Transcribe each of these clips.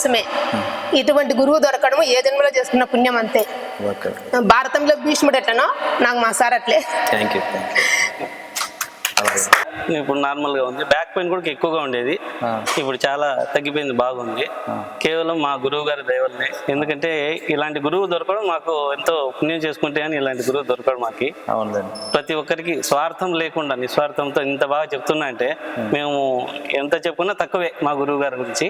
కోసమే. ఇటువంటి గురువు దొరకడం ఏ జన్మలో చేసుకున్న పుణ్యం అంతే. భారతంలో భీష్ముడు ఎట్లనో నాకు మా సార్ అట్లే. Thank you. ఇప్పుడు నార్మల్గా ఉంది. బ్యాక్ పెయిన్ కూడా ఎక్కువగా ఉండేది, ఇప్పుడు చాలా తగ్గిపోయింది, బాగుంది. కేవలం మా గురువు గారి దయ వల్లనే. ఎందుకంటే ఇలాంటి గురువు దొరకడం మాకు ఎంతో పుణ్యం చేసుకుంటే అని ఇలాంటి గురువు దొరకడం మాకు. ప్రతి ఒక్కరికి స్వార్థం లేకుండా నిస్వార్థంతో ఇంత బాగా చెప్తున్నా అంటే మేము ఎంత చెప్పుకున్నా తక్కువే మా గురువు గారి గురించి.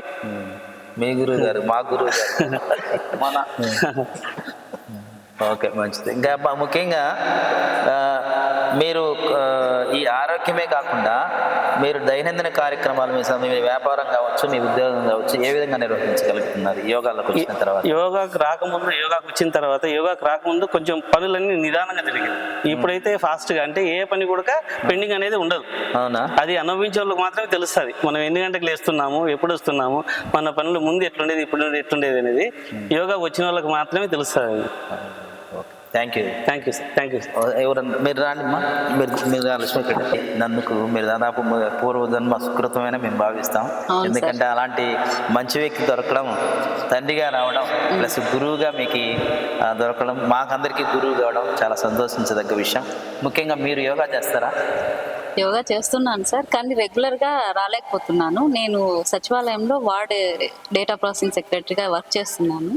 మీ గురువు గారు మా గురువు గారు మన ఓకే, మంచిది. ఇంకా ముఖ్యంగా మీరు ఈ ఆరోగ్యమే కాకుండా మీరు దైనందిన కార్యక్రమాలు మీ వ్యాపారం కావచ్చు, మీ ఉద్యోగం కావచ్చు, ఏ విధంగా నిర్వహించగలుగుతున్నారు యోగాలకు వచ్చిన తర్వాత? యోగాకు రాకముందు కొంచెం పనులన్నీ నిదానంగా జరిగింది. ఇప్పుడైతే ఫాస్ట్గా, అంటే ఏ పని కూడా పెండింగ్ అనేది ఉండదు. అవునా? అది అనుభవించే వాళ్ళకి మాత్రమే తెలుస్తుంది. మనం ఎన్ని గంటలకు లేస్తున్నాము, ఎప్పుడు వస్తున్నాము, మన పనులు ముందు ఎట్లుండేది, ఇప్పుడు ఎట్లుండేది అనేది యోగా వచ్చిన వాళ్ళకి మాత్రమే తెలుస్తుంది. Thank you. Thank you sir. Thank you. ఎవరన్నా మీరు రాండిమ్మా, మీరు లక్ష్మీ నందుకు మీరు దాదాపు పూర్వజన్మ సుకృతమైన మేము భావిస్తాం. ఎందుకంటే అలాంటి మంచి వ్యక్తి దొరకడం, తండ్రిగా రావడం ప్లస్ గురువుగా మీకు దొరకడం, మాకందరికీ గురువు కావడం చాలా సంతోషించదగ్గ విషయం. ముఖ్యంగా మీరు యోగా చేస్తారా? యోగా చేస్తున్నాను సార్, కానీ రెగ్యులర్గా రాలేకపోతున్నాను. నేను సచివాలయంలో వార్డ్ డేటా ప్రాసెసింగ్ సెక్రటరీగా వర్క్ చేస్తున్నాను.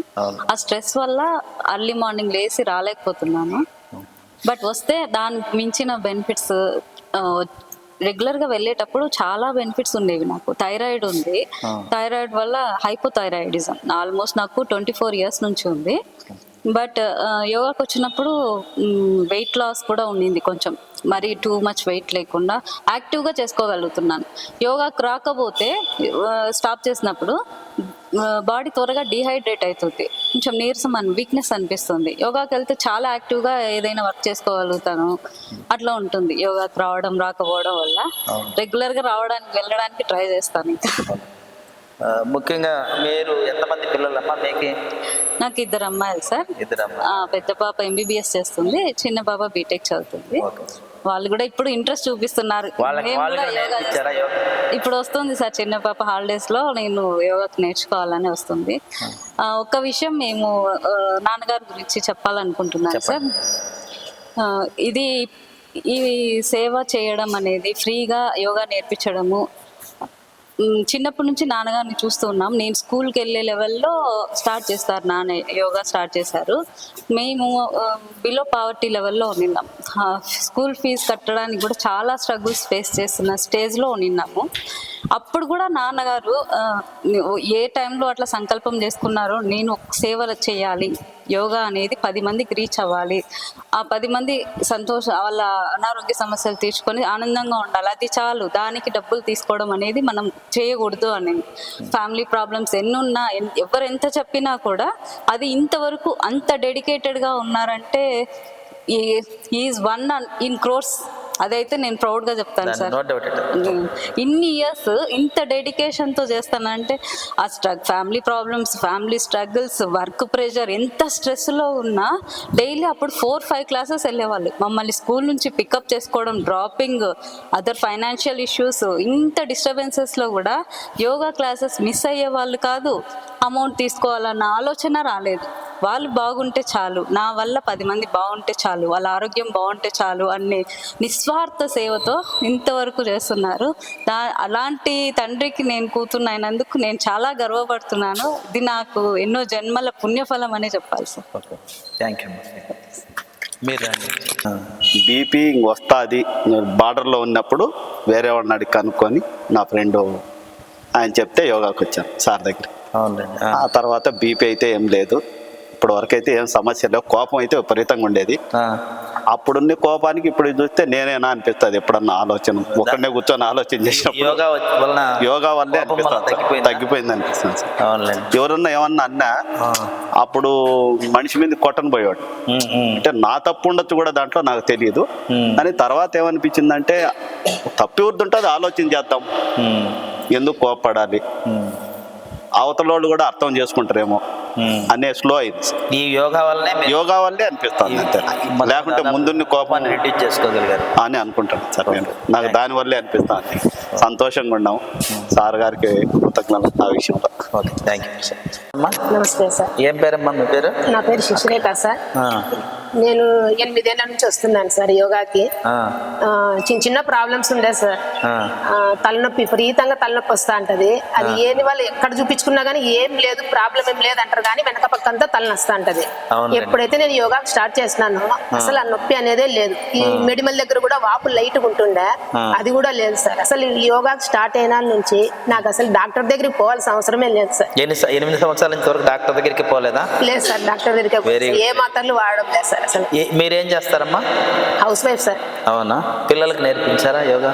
ఆ స్ట్రెస్ వల్ల అర్లీ మార్నింగ్ లేసి రాలేకపోతున్నాను. బట్ వస్తే దానికి మించిన బెనిఫిట్స్, రెగ్యులర్గా వెళ్ళేటప్పుడు చాలా బెనిఫిట్స్ ఉండేవి. నాకు థైరాయిడ్ ఉంది. థైరాయిడ్ వల్ల హైపోథైరాయిడిజం ఆల్మోస్ట్ నాకు 24 years నుంచి ఉంది. బట్ యోగాకి వచ్చినప్పుడు వెయిట్ లాస్ కూడా ఉండింది, కొంచెం మరి టూ మచ్ వెయిట్ లేకుండా యాక్టివ్గా చేసుకోగలుగుతున్నాను. యోగాకి రాకపోతే స్టాప్ చేసినప్పుడు బాడీ త్వరగా డీహైడ్రేట్ అవుతుంది, కొంచెం నీరసం వీక్నెస్ అనిపిస్తుంది. యోగాకి వెళ్తే చాలా యాక్టివ్గా ఏదైనా వర్క్ చేసుకోగలుగుతాను. అట్లా ఉంటుంది యోగాకి రాకపోవడం వల్ల. రెగ్యులర్గా వెళ్ళడానికి ట్రై చేస్తాను. ఇంకా ముఖ్యంగా మీరు ఎంతమంది పిల్లలమ్మా మీకు? నాకు 2 అమ్మాయిలు సార్. పెద్ద పాప MBBS చేస్తుంది, చిన్న పాప బీటెక్ చదువుతుంది. వాళ్ళు కూడా ఇప్పుడు ఇంట్రెస్ట్ చూపిస్తున్నారు. ఇప్పుడు వస్తుంది సార్ చిన్న పాప హాలిడేస్ లో, నేను యోగాకి నేర్చుకోవాలని వస్తుంది. ఒక విషయం మేము నాన్నగారి గురించి చెప్పాలనుకుంటున్నాను సార్. ఈ సేవ చేయడం అనేది, ఫ్రీగా యోగా నేర్పించడము, చిన్నప్పటి నుంచి నాన్నగారిని చూస్తూ ఉన్నాం. నేను స్కూల్కి వెళ్ళే లెవెల్లో స్టార్ట్ చేస్తారు, నాన్న యోగా స్టార్ట్ చేశారు. మేము బిలో పావర్టీ లెవెల్లో ఉన్నాం. స్కూల్ ఫీజు కట్టడానికి కూడా చాలా స్ట్రగుల్స్ ఫేస్ చేస్తున్న స్టేజ్లో ఉన్నాము. అప్పుడు కూడా నాన్నగారు ఏ టైంలో అట్లా సంకల్పం చేసుకున్నారో, నేను సేవలు చేయాలి, యోగా అనేది 10 మందికి రీచ్ అవ్వాలి, ఆ 10 మంది వాళ్ళ అనారోగ్య సమస్యలు తీర్చుకొని ఆనందంగా ఉండాలి, అది చాలు, దానికి డబ్బులు తీసుకోవడం అనేది మనం చేయకూడదు అని. ఫ్యామిలీ ప్రాబ్లమ్స్ ఎన్నున్నా, ఎవరు ఎంత చెప్పినా కూడా అది ఇంతవరకు అంత డెడికేటెడ్గా ఉన్నారంటే ఈజ్ 1 in crores. అదైతే నేను ప్రౌడ్గా చెప్తాను సార్. ఇన్ని ఇయర్స్ ఇంత డెడికేషన్తో చేస్తానంటే ఆ family problems, family struggles, work pressure, ఎంత స్ట్రెస్లో ఉన్నా డైలీ అప్పుడు 4-5 క్లాసెస్ వెళ్ళేవాళ్ళు. మమ్మల్ని స్కూల్ నుంచి పికప్ చేసుకోవడం, డ్రాపింగ్, అదర్ ఫైనాన్షియల్ ఇష్యూస్, ఇంత డిస్టర్బెన్సెస్లో కూడా యోగా క్లాసెస్ మిస్ అయ్యే వాళ్ళు కాదు. అమౌంట్ తీసుకోవాలన్న ఆలోచన రాలేదు. వాళ్ళు బాగుంటే చాలు, నా వల్ల 10 మంది బాగుంటే చాలు, వాళ్ళ ఆరోగ్యం బాగుంటే చాలు అనే నిస్వార్థ సేవతో ఇంతవరకు చేస్తున్నారు. అలాంటి తండ్రికి నేను కూతురు అయినందుకు నేను చాలా గర్వపడుతున్నాను. ఇది నాకు ఎన్నో జన్మల పుణ్యఫలం అనే చెప్పాలి సార్. Thank you. బీపీ వస్తుంది బార్డర్లో ఉన్నప్పుడు వేరే వాడిని అడిగి కనుక్కొని నా ఫ్రెండ్ ఆయన చెప్తే యోగాకి వచ్చాను సార్ దగ్గర. ఆ తర్వాత బీపీ అయితే ఏం లేదు, ఇప్పటి వరకు అయితే ఏం సమస్య లేవు. కోపం అయితే విపరీతంగా ఉండేది. అప్పుడున్న కోపానికి ఇప్పుడు చూస్తే నేనేనా అనిపిస్తుంది ఎప్పుడన్నా ఆలోచన, ఒకరినే కూర్చొని ఆలోచన చేసినప్పుడు యోగా వల్లే అనిపిస్తుంది, తగ్గిపోయింది అనిపిస్తుంది సార్. ఎవరన్నా ఏమన్నా అన్నా అప్పుడు మనిషి మీద కొట్టను పోయేవాడు, అంటే నా తప్పు ఉండొచ్చు కూడా దాంట్లో, నాకు తెలియదు. అని తర్వాత ఏమనిపించిందంటే తప్పి వద్దుంటుంది, ఆలోచన చేద్దాం, ఎందుకు కోపపడాలి, అవతల వాళ్ళు కూడా అర్థం చేసుకుంటారేమో అనే స్లో అయింది. ఈ యోగా వల్లే అనిపిస్తుంది అంతే, లేకుంటే ముందున్న కోపాన్ని రెడ్యూస్ చేసుకోగలిగారు అని అనుకుంటాను సార్. నేను నాకు దానివల్లే అనిపిస్తాను. సంతోషంగా ఉన్నాం. సార్ గారికి కృతజ్ఞతలు ఆ విషయంలో. Okay, thank you sir. అమ్మా నమస్తే సార్. ఏం పేరమ్మా మీ పేరు? నా పేరు శిశురేఖ సార్. నేను 8 ఏళ్ల నుంచి వస్తున్నాను సార్ యోగాకి. చిన్న చిన్న ప్రాబ్లమ్స్ ఉండే సార్. తలనొప్పి, విపరీతంగా తలనొప్పి వస్తా ఉంటది. అది ఏని వాళ్ళు ఎక్కడ చూపించుకున్నా గానీ ఏం లేదు, ప్రాబ్లం ఏం లేదు అంటారు, కానీ వెనక పక్కంతా తలనొస్తా ఉంటది. ఎప్పుడైతే నేను యోగా స్టార్ట్ చేసినానో అసలు ఆ నొప్పి అనేదే లేదు. ఈ మెడిమల్ దగ్గర కూడా వాపు లైట్ ఉంటుండే, అది కూడా లేదు సార్. అసలు ఈ యోగా స్టార్ట్ అయిన నుంచి నాకు అసలు డాక్టర్ దగ్గరికి పోవాల్సిన అవసరమే లేదు సార్. 8 సంవత్సరాల నుంచి వరకు డాక్టర్ దగ్గరికి పోలేదా? లేదు సార్, డాక్టర్ దగ్గరికి ఏ మాత్రలు వాడడం లేదు సార్. అసలు మీరేం చేస్తారమ్మా? House wife sir. అవునా? పిల్లలకు నేర్పించారా యోగా?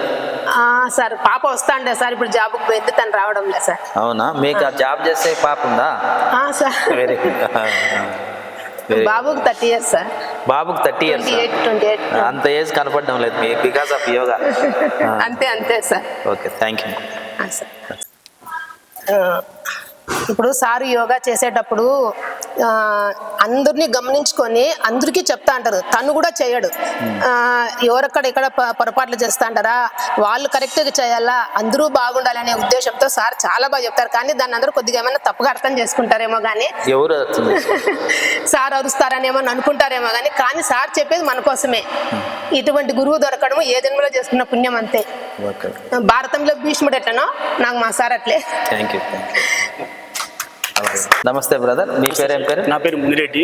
సార్ పాప వస్తా అంటే సార్ ఇప్పుడు జాబ్కి పోయింది, తను రావడం లేదు సార్. అవునా? మీకు ఆ జాబ్ చేసే పాప ఉందా? Sir very good. బాబుకి 30 years సార్. బాబుకి 30 years. 28. అంత ఏజ్ కనపడడం లేదు మీకు బికాస్ ఆఫ్ యోగా. అంతే సార్. Okay, thank you. ఇప్పుడు సారు యోగా చేసేటప్పుడు అందరినీ గమనించుకొని అందరికీ చెప్తా అంటారు, తను కూడా చేయడు. ఎవరక్కడ ఇక్కడ పొరపాట్లు చేస్తా అంటారా, వాళ్ళు కరెక్ట్గా చేయాలా, అందరూ బాగుండాలనే ఉద్దేశంతో సార్ చాలా బాగా చెప్తారు. కానీ దాన్ని అందరూ కొద్దిగా ఏమైనా తప్పుగా అర్థం చేసుకుంటారేమో కానీ, ఎవరు సార్ అరుస్తారనేమో అనుకుంటారేమో కానీ సార్ చెప్పేది మన కోసమే. ఇటువంటి గురువు దొరకడం ఏ జన్మలో చేసుకున్న పుణ్యం అంతే. భారతంలో భీష్ముడు ఎట్లనో నాకు మా సార్ అట్లే. Thank you. నమస్తే బ్రదర్, మీ పేరు ఏం పేరు? నా పేరు మునిరెడ్డి.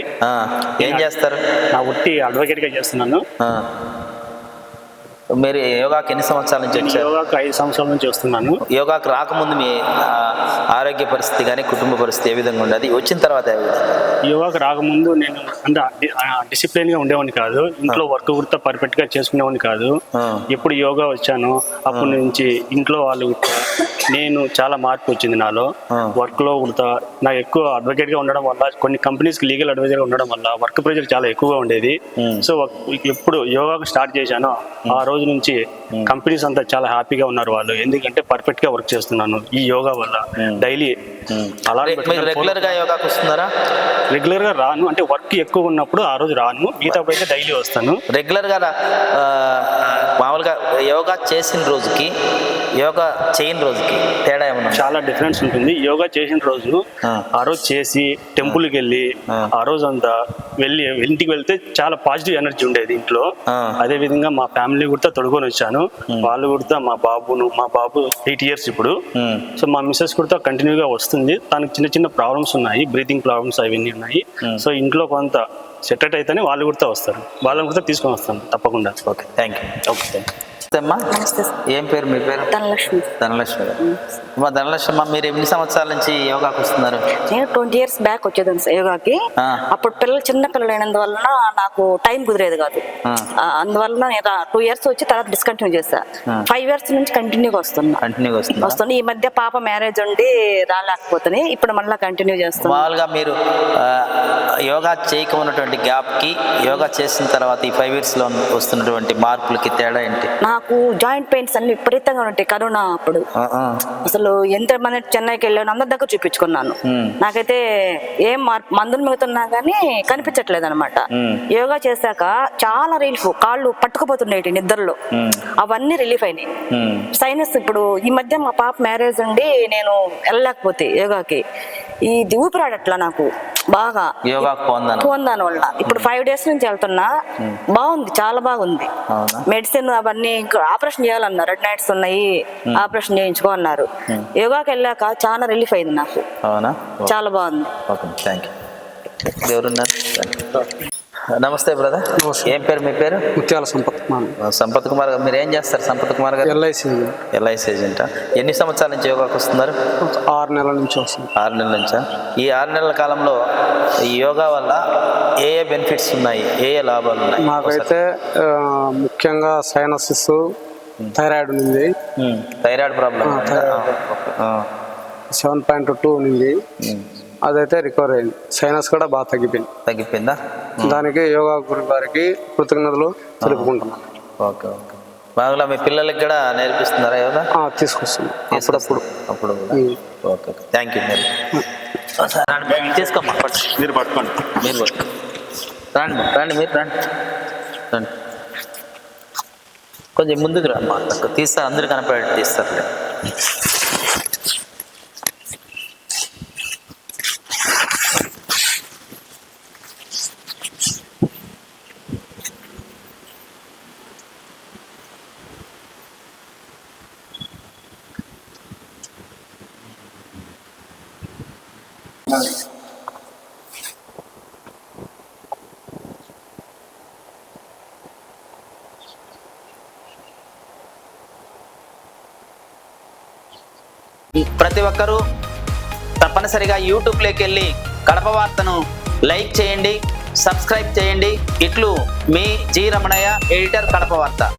ఏం చేస్తారు? నా వృత్తి అడ్వకేట్గా చేస్తున్నాను. మీరు యోగాకి ఎన్ని సంవత్సరాల నుంచి వచ్చారు? యోగాకు 5 సంవత్సరాల నుంచి వస్తున్నాను. యోగాకు రాకముందు మీ ఆరోగ్య పరిస్థితి కానీ కుటుంబ పరిస్థితి ఏ విధంగా ఉండేది? వచ్చిన తర్వాత ఏ విధంగా? యోగాకు రాకముందు నేను అంత డిసిప్లిన్గా ఉండేవాడిని కాదు. ఇంట్లో వర్క్ కూడా పర్ఫెక్ట్గా చేసుకునేవాడిని కాదు. ఎప్పుడు యోగా వచ్చాను అప్పటి నుంచి ఇంట్లో వాళ్ళు నేను చాలా మార్పు వచ్చింది నాలో. వర్క్లో కూడా నాకు ఎక్కువ అడ్వకేట్గా ఉండడం వల్ల, కొన్ని కంపెనీస్కి లీగల్ అడ్వైజర్గా ఉండడం వల్ల వర్క్ ప్రెషర్ చాలా ఎక్కువగా ఉండేది. సో ఎప్పుడు యోగాకు స్టార్ట్ చేశానో ఆ రోజు నుంచి కంపెనీస్ అంతా చాలా హ్యాపీగా ఉన్నారు వాళ్ళు, ఎందుకంటే పర్ఫెక్ట్ గా వర్క్ చేస్తున్నాను ఈ యోగా వల్ల. డైలీ అలా రెగ్యులర్ గా యోగాకి వస్తున్నారా? రెగ్యులర్ గా రాను, అంటే వర్క్ ఎక్కువ ఉన్నప్పుడు ఆ రోజు రాను, మిగతా అయితే డైలీ వస్తాను. రెగ్యులర్ గా మామూలుగా యోగా చేసిన రోజుకి యోగా చేయని రోజుకి తేడా ఏమన్నా? చాలా డిఫరెన్స్ ఉంటుంది. యోగా చేసిన రోజు ఆ రోజు చేసి టెంపుల్కి వెళ్ళి ఆ రోజు అంతా వెళ్ళి ఇంటికి వెళ్తే చాలా పాజిటివ్ ఎనర్జీ ఉండేది ఇంట్లో. అదే విధంగా మా ఫ్యామిలీ కూడా తొడుకొని వచ్చాను. వాళ్ళు కూడా మా బాబు 8 years ఇప్పుడు. సో మా మిస్సెస్ కూడా కంటిన్యూగా వస్తుంది. తనకి చిన్న చిన్న ప్రాబ్లమ్స్ ఉన్నాయి, బ్రీతింగ్ ప్రాబ్లమ్స్ అవన్నీ ఉన్నాయి. సో ఇంట్లో కొంత సెటెట్ అయితేనే వాళ్ళు కూడా వస్తారు, వాళ్ళని కూడా తీసుకొని వస్తాను తప్పకుండా. Okay, thank you. Okay, thank you. ఏం పేరు మీ పేరు? ధనలక్ష్మి. ధనలక్ష్మి. ధనలక్ష్మి, మీరు ఎన్ని సంవత్సరాల నుంచి యోగాకి వస్తున్నారు? నేను 20 years బ్యాక్ వచ్చేదాన్ని యోగాకి. అప్పుడు పిల్లలు చిన్న పిల్లలు అయినందువల్ల నాకు టైం కుదిరేది కాదు. అందువల్ల నేను 2 years వచ్చి తర్వాత డిస్కంటిన్యూ చేస్తా. 5 years నుంచి కంటిన్యూగా వస్తుంది. ఈ మధ్య పాప మ్యారేజ్ ఉండి రాలేకపోతుంది, ఇప్పుడు మళ్ళీ కంటిన్యూ చేస్తాను. మామూలుగా మీరు యోగా చేయకున్నటువంటి గ్యాప్ కి యోగా చేసిన తర్వాత ఈ 5 years లో వస్తున్నటువంటి మార్పులకి తేడా ఏంటి? నాకు జాయింట్ పెయిన్స్ అన్ని విపరీతంగా ఉంటాయి. కరోనా అప్పుడు అసలు ఎంతమంది చెన్నైకి వెళ్ళాను, అందరి దగ్గర చూపించుకున్నాను. నాకైతే ఏం మందులు మిగుతున్నా గానీ కనిపించట్లేదు అనమాట. యోగా చేశాక చాలా రిలీఫ్, కాళ్ళు పట్టుకుపోతున్నాయి నిద్రలో, అవన్నీ రిలీఫ్ అయినాయి. సైనస్ ఇప్పుడు ఈ మధ్య మా పాప మ్యారేజ్ ఉండి నేను వెళ్ళలేకపోతే యోగాకి, ఇది ఊపిరాడట్లా నాకు బాగా పోందాని వల్ల. ఇప్పుడు 5 days నుంచి వెళ్తున్నా, బాగుంది, చాలా బాగుంది. మెడిసిన్ అవన్నీ ఇంకా ఆపరేషన్ చేయాలన్నారు, రెడ్ నైట్స్ ఉన్నాయి, ఆపరేషన్ చేయించుకో అన్నారు. యోగాకి వెళ్ళాక చాలా రిలీఫ్ అయింది నాకు. చాలా బాగుంది. నమస్తే బ్రదర్, ఏం పేరు మీ పేరు? ముత్యాల సంపత్ కుమార్ గారు. మీరు ఏం చేస్తారు సంపత్ కుమార్ గారు? ఎల్ఐసి ఏజెంటా. ఎన్ని సంవత్సరాల నుంచి యోగాకి వస్తున్నారు? 6 నెలల నుంచి వస్తుంది. 6 నెలల నుంచా? ఈ 6 నెలల కాలంలో ఈ యోగా వల్ల ఏ బెనిఫిట్స్ ఉన్నాయి, ఏ లాభాలు ఉన్నాయి? మాకైతే ముఖ్యంగా సైనసిస్, థైరాయిడ్ ఉంది. థైరాయిడ్ ప్రాబ్లం 7.2 ఉంది, అదైతే రికవర్ అయింది. సైనస్ కూడా బాగా తగ్గిపోయిందా? దానికి యోగా గురు గారికి కృతజ్ఞతలు తెలుపుకుంటున్నాను. Okay okay. బాగా మీ పిల్లలకి కూడా నేర్పిస్తున్నారా యోగా? తీసుకొస్తుంది అప్పుడు. Okay, thank you. తీసుకోమ్మా, మీరు పట్టుకోండి. రండి మీరు రండి. కొంచెం ముందుకు రమ్మా, తీస్తారు, అందరు కనపడేట్టు తీస్తారు. ప్రతి ఒక్కరూ తప్పనిసరిగా యూట్యూబ్లోకి వెళ్ళి కడప వార్తను లైక్ చేయండి, సబ్స్క్రైబ్ చేయండి. ఇట్లు మీ జి రమణయ్య, ఎడిటర్, కడప వార్త.